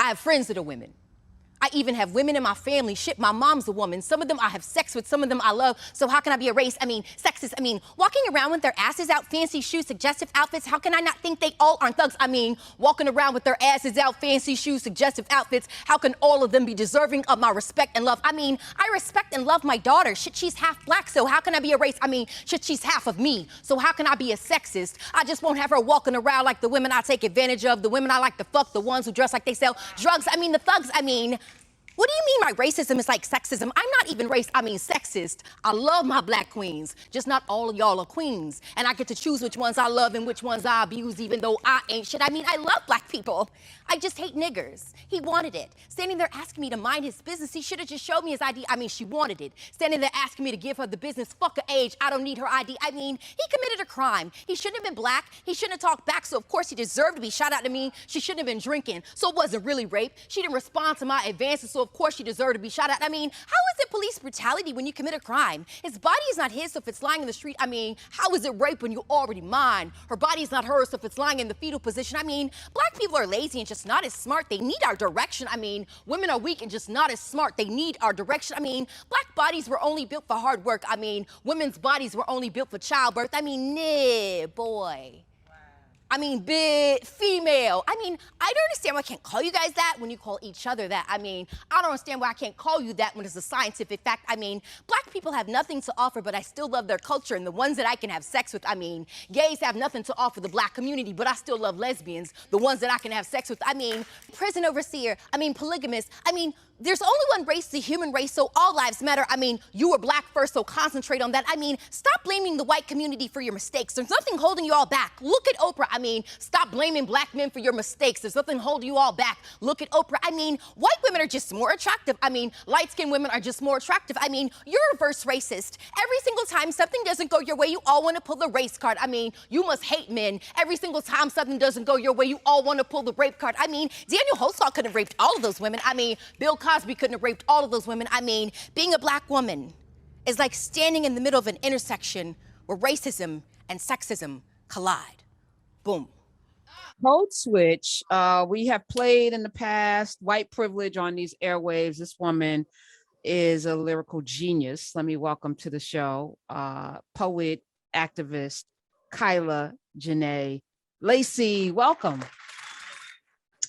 I have friends that are women. I even have women in my family. Shit, my mom's a woman. Some of them I have sex with, some of them I love. So how can I be a race? I mean, sexist. I mean, walking around with their asses out, fancy shoes, suggestive outfits. How can I not think they all aren't thugs? I mean, walking around with their asses out, fancy shoes, suggestive outfits. How can all of them be deserving of my respect and love? I mean, I respect and love my daughter. Shit, she's half black, so how can I be a race? I mean, shit, she's half of me. So how can I be a sexist? I just won't have her walking around like the women I take advantage of, the women I like to fuck, the ones who dress like they sell drugs. I mean, the thugs, I mean, what do you mean my racism is like sexism? I'm not even I mean sexist. I love my black queens, just not all of y'all are queens. And I get to choose which ones I love and which ones I abuse, even though I ain't shit. I mean, I love black people. I just hate niggers. He wanted it. Standing there asking me to mind his business, he should have just showed me his ID. I mean, she wanted it. Standing there asking me to give her the business, fuck her age, I don't need her ID. I mean, he committed a crime. He shouldn't have been black. He shouldn't have talked back, so of course he deserved to be shot out to me. She shouldn't have been drinking, so it wasn't really rape. She didn't respond to my advances, so of course she deserved to be shot at. I mean, how is it police brutality when you commit a crime? His body is not his, so if it's lying in the street, I mean, how is it rape when you already mine? Her body is not hers, so if it's lying in the fetal position, I mean, black people are lazy and just not as smart. They need our direction. I mean, women are weak and just not as smart. They need our direction. I mean, black bodies were only built for hard work. I mean, women's bodies were only built for childbirth. I mean, nah, boy. I mean, big female. I mean, I don't understand why I can't call you guys that when you call each other that. I mean, I don't understand why I can't call you that when it's a scientific fact. I mean, black people have nothing to offer, but I still love their culture and the ones that I can have sex with. I mean, gays have nothing to offer the black community, but I still love lesbians, the ones that I can have sex with. I mean, prison overseer. I mean, polygamist. I mean, there's only one race, the human race, so all lives matter. I mean, you were black first, so concentrate on that. I mean, stop blaming the white community for your mistakes. There's nothing holding you all back. Look at Oprah. I mean, stop blaming black men for your mistakes. There's nothing holding you all back. Look at Oprah. I mean, white women are just more attractive. I mean, light-skinned women are just more attractive. I mean, you're a reverse racist. Every single time something doesn't go your way, you all want to pull the race card. I mean, you must hate men. Every single time something doesn't go your way, you all want to pull the rape card. I mean, Daniel Holzall couldn't have raped all of those women. I mean, Bill Cosby couldn't have raped all of those women. I mean, being a black woman is like standing in the middle of an intersection where racism and sexism collide. Boom. Code switch. We have played in the past white privilege on these airwaves. This woman is a lyrical genius. Let me welcome to the show poet, activist, Kyla Jenee Lacey. Welcome.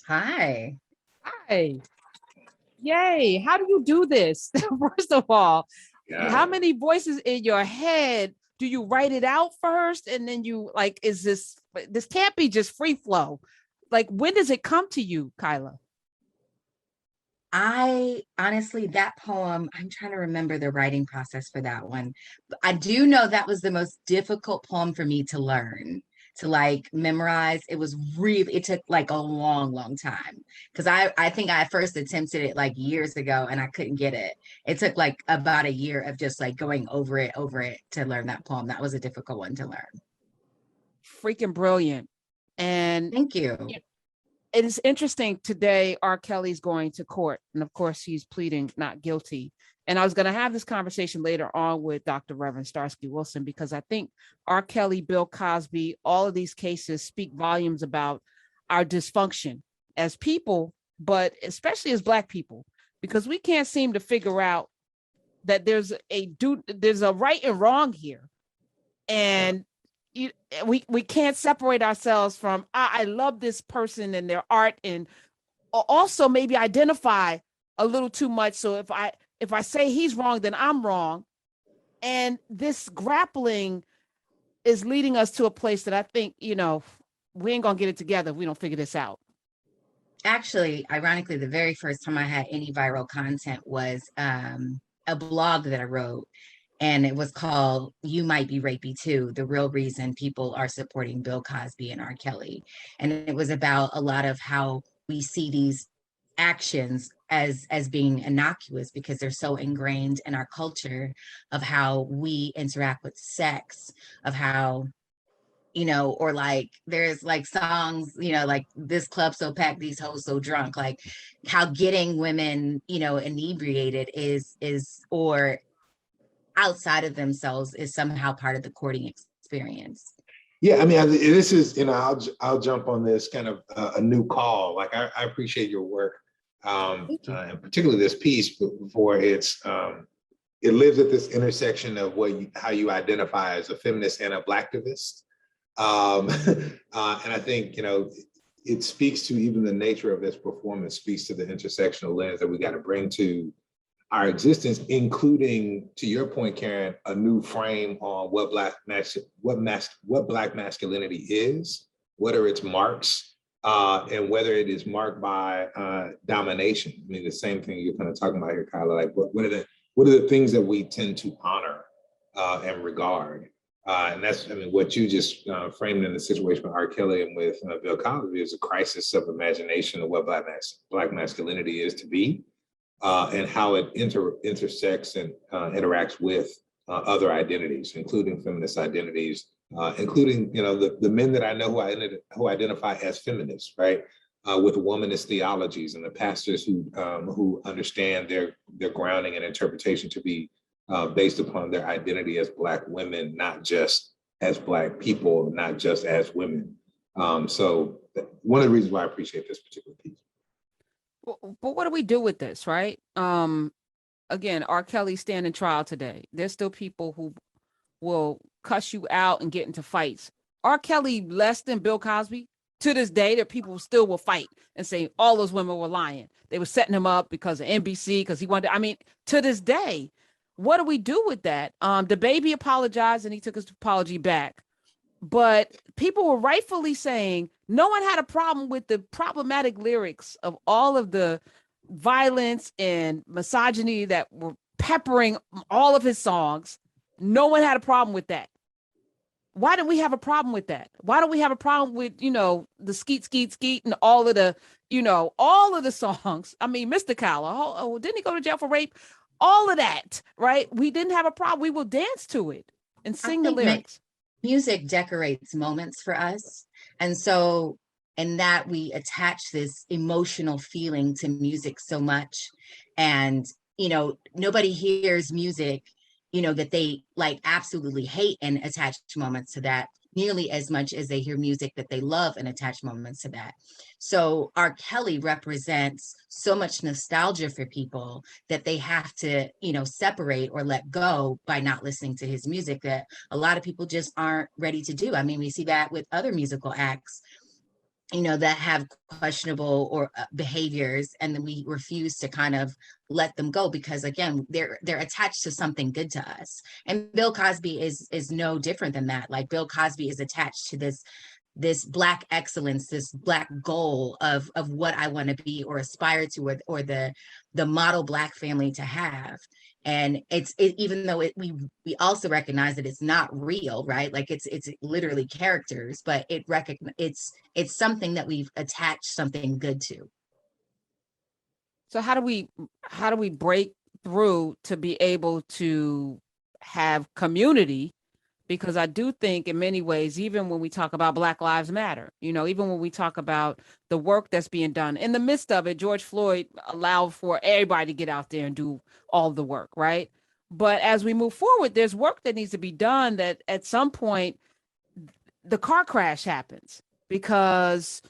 Hi. Hi. Yay. How do you do this? First of all, how many voices in your head do you write it out first? And then you like, is this can't be just free flow. Like, when does it come to you, Kyla? I honestly, that poem, I'm trying to remember the writing process for that one. But I do know that was the most difficult poem for me to learn, to like memorize. It took like a long time. Cause I think I first attempted it like years ago and I couldn't get it. It took like about a year of just like going over it to learn that poem. That was a difficult one to learn. Freaking brilliant. And thank you. It is interesting. Today, R. Kelly's going to court. And of course, he's pleading not guilty. And I was going to have this conversation later on with Dr. Reverend Starsky Wilson, because I think R. Kelly, Bill Cosby, all of these cases speak volumes about our dysfunction as people, but especially as Black people, because we can't seem to figure out that there's a right and wrong here. And we can't separate ourselves from, I love this person and their art, and also maybe identify a little too much. So if I say he's wrong, then I'm wrong. And this grappling is leading us to a place that I think, we ain't gonna get it together if we don't figure this out. Actually, ironically, the very first time I had any viral content was a blog that I wrote. And it was called You Might Be Rapey Too, the real reason people are supporting Bill Cosby and R. Kelly. And it was about a lot of how we see these actions as being innocuous because they're so ingrained in our culture of how we interact with sex, of how, or like there's like songs, like this club so packed, these hoes so drunk, like how getting women, inebriated is or outside of themselves is somehow part of the courting experience. Yeah, I mean, this is, I'll jump on this kind of a new call. Like, I appreciate your work, and particularly this piece for it lives at this intersection of how you identify as a feminist and a Blacktivist. And I think, it speaks to even the nature of this performance, speaks to the intersectional lens that we got to bring to our existence, including, to your point, Karen, a new frame on what Black masculinity is, what are its marks, and whether it is marked by domination. I mean, the same thing you're kind of talking about here, Kyla. Like, what are the things that we tend to honor and regard? And that's, I mean, what you just framed in the situation with R. Kelly and with Bill Cosby is a crisis of imagination of what Black masculinity is to be, and how it intersects and interacts with other identities, including feminist identities, including, the men that I know who identify as feminists, right? With womanist theologies, and the pastors who understand their grounding and interpretation to be based upon their identity as Black women, not just as Black people, not just as women. So one of the reasons why I appreciate this particular piece. But what do we do with this, right? Again, R. Kelly standing trial today. There's still people who will cuss you out and get into fights. R. Kelly less than Bill Cosby. To this day, that people still will fight and say all those women were lying. They were setting him up because of NBC, because he wanted, I mean, to this day, what do we do with that? The baby apologized and he took his apology back. But people were rightfully saying no one had a problem with the problematic lyrics of all of the violence and misogyny that were peppering all of his songs. No one had a problem with that. Why do we have a problem with that? Why don't we have a problem with, the skeet, skeet, skeet and all of the songs? I mean, Mr. Kyla, didn't he go to jail for rape? All of that, right? We didn't have a problem. We will dance to it and sing the lyrics. Music decorates moments for us. And so, in that we attach this emotional feeling to music so much. And, nobody hears music, that they like absolutely hate and attach moments to that nearly as much as they hear music that they love and attach moments to that. So R. Kelly represents so much nostalgia for people that they have to, separate or let go by not listening to his music, that a lot of people just aren't ready to do. I mean, we see that with other musical acts, that have questionable or behaviors, and then we refuse to kind of let them go because, again, they're attached to something good to us. And Bill Cosby is no different than that. Like, Bill Cosby is attached to this Black excellence, this Black goal of what I want to be or aspire to, or the model Black family to have. And even though we also recognize that it's not real, right? Like, it's literally characters, but it's something that we've attached something good to. So how do we break through to be able to have community? Because I do think in many ways, even when we talk about Black Lives Matter, even when we talk about the work that's being done, in the midst of it, George Floyd allowed for everybody to get out there and do all the work, right? But as we move forward, there's work that needs to be done that at some point the car crash happens because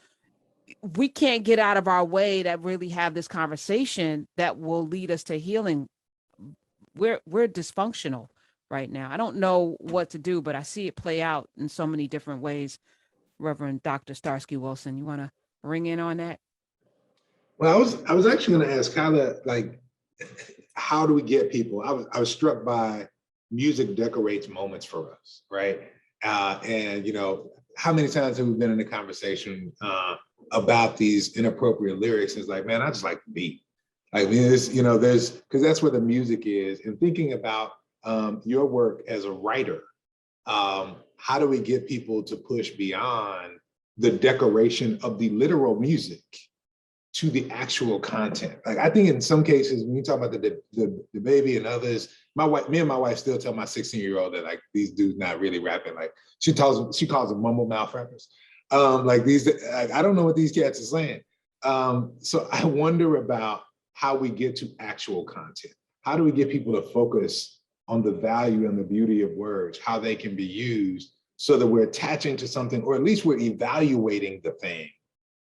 we can't get out of our way to really have this conversation that will lead us to healing. We're dysfunctional right now. I don't know what to do, but I see it play out in so many different ways. Reverend Dr. Starsky Wilson, you want to ring in on that? Well, I was actually going to ask Kyla, like, how do we get people? I was struck by music decorates moments for us, right? And how many times have we been in a conversation about these inappropriate lyrics? It's like, man, I just like the beat. Like, there's because that's where the music is. And thinking about your work as a writer, how do we get people to push beyond the decoration of the literal music to the actual content? Like, I think in some cases, when you talk about the baby and others, me and my wife still tell my 16-year-old that, like, these dudes not really rapping. Like, she calls them mumble mouth rappers. I don't know what these cats are saying. So I wonder about how we get to actual content. How do we get people to focus on the value and the beauty of words, how they can be used so that we're attaching to something, or at least we're evaluating the thing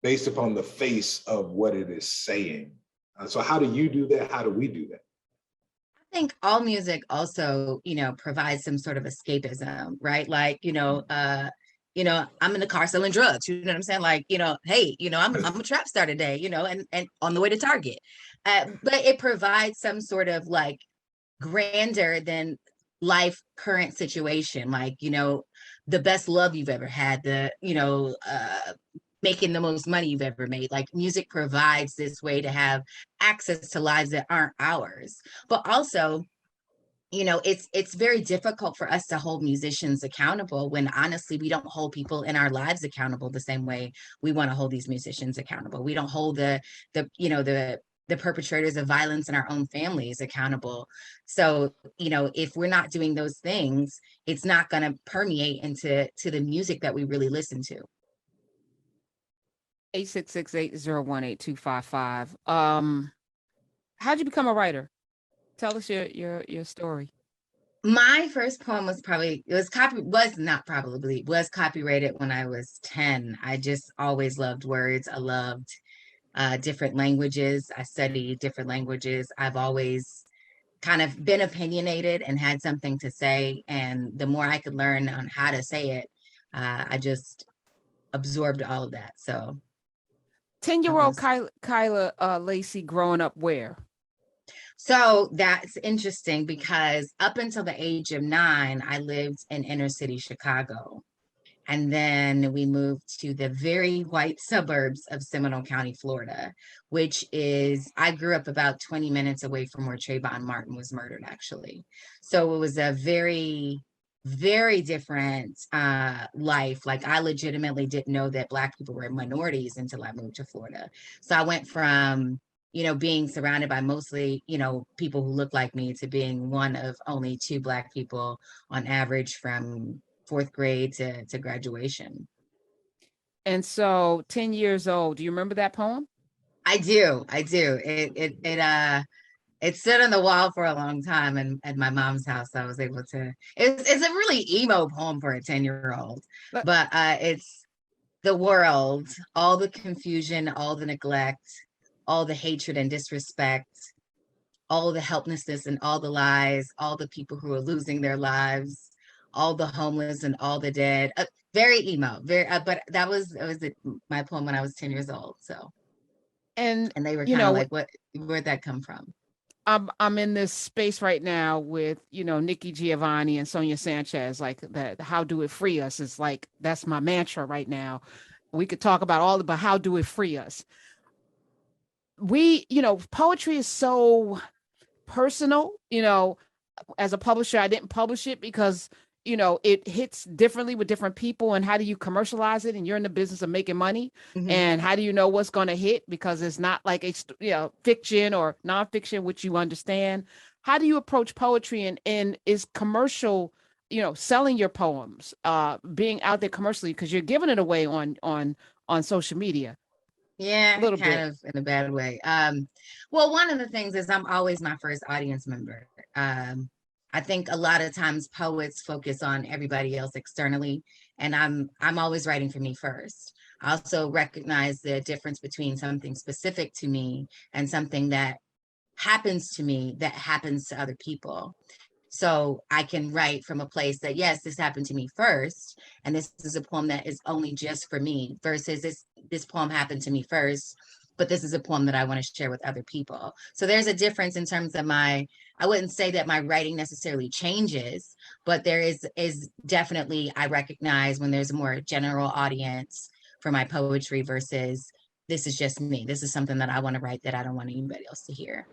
based upon the face of what it is saying. So how do you do that? How do we do that? I think all music also, provides some sort of escapism, right? Like, I'm in the car selling drugs, you know what I'm saying? Like, hey, I'm a trap star today, and on the way to Target. But it provides some sort of like grander than life current situation, like, the best love you've ever had, making the most money you've ever made. Like, music provides this way to have access to lives that aren't ours. But also, it's very difficult for us to hold musicians accountable when honestly we don't hold people in our lives accountable the same way we want to hold these musicians accountable. We don't hold the perpetrators of violence in our own families accountable. So, if we're not doing those things, it's not going to permeate into the music that we really listen to. 866-801-8255. How'd you become a writer? Tell us your story. My first poem was copyrighted when I was 10. I just always loved words. I loved different languages. I studied different languages. I've always kind of been opinionated and had something to say. And the more I could learn on how to say it, I just absorbed all of that. So 10-year-old Kyla Lacey growing up where? So that's interesting because up until the age of 9, I lived in inner city Chicago. And then we moved to the very white suburbs of Seminole County, Florida, I grew up about 20 minutes away from where Trayvon Martin was murdered, actually. So it was a very, very different life. Like, I legitimately didn't know that Black people were minorities until I moved to Florida. So I went from being surrounded by mostly, people who look like me to being one of only 2 Black people on average from 4th grade to graduation. And so 10 years old, do you remember that poem? I do. It stood on the wall for a long time, and at my mom's house, I was able to, it's a really emo poem for a 10-year-old, but it's the world, all the confusion, all the neglect, all the hatred and disrespect, all the helplessness and all the lies, all the people who are losing their lives, all the homeless and all the dead. Very emo, but that was my poem when I was 10 years old. So, and they were kind of like, where'd that come from? I'm in this space right now with, Nikki Giovanni and Sonia Sanchez, like that. How do it free us? Is like, that's my mantra right now. We could talk about but how do it free us? Poetry is so personal. As a publisher, I didn't publish it because, it hits differently with different people. And how do you commercialize it? And you're in the business of making money. Mm-hmm. And how do you know what's going to hit? Because it's not like fiction or nonfiction, which you understand. How do you approach poetry, and is commercial, selling your poems, being out there commercially, because you're giving it away on social media? Yeah, kind of in a bad way. Well, one of the things is I'm always my first audience member. I think a lot of times poets focus on everybody else externally, and I'm always writing for me first. I also recognize the difference between something specific to me and something that happens to me that happens to other people. So I can write from a place that, yes, this happened to me first, and this is a poem that is only just for me, versus this poem happened to me first, but this is a poem that I want to share with other people. So there's a difference in terms of I wouldn't say that my writing necessarily changes, but there is definitely, I recognize when there's a more general audience for my poetry versus this is just me. This is something that I want to write that I don't want anybody else to hear.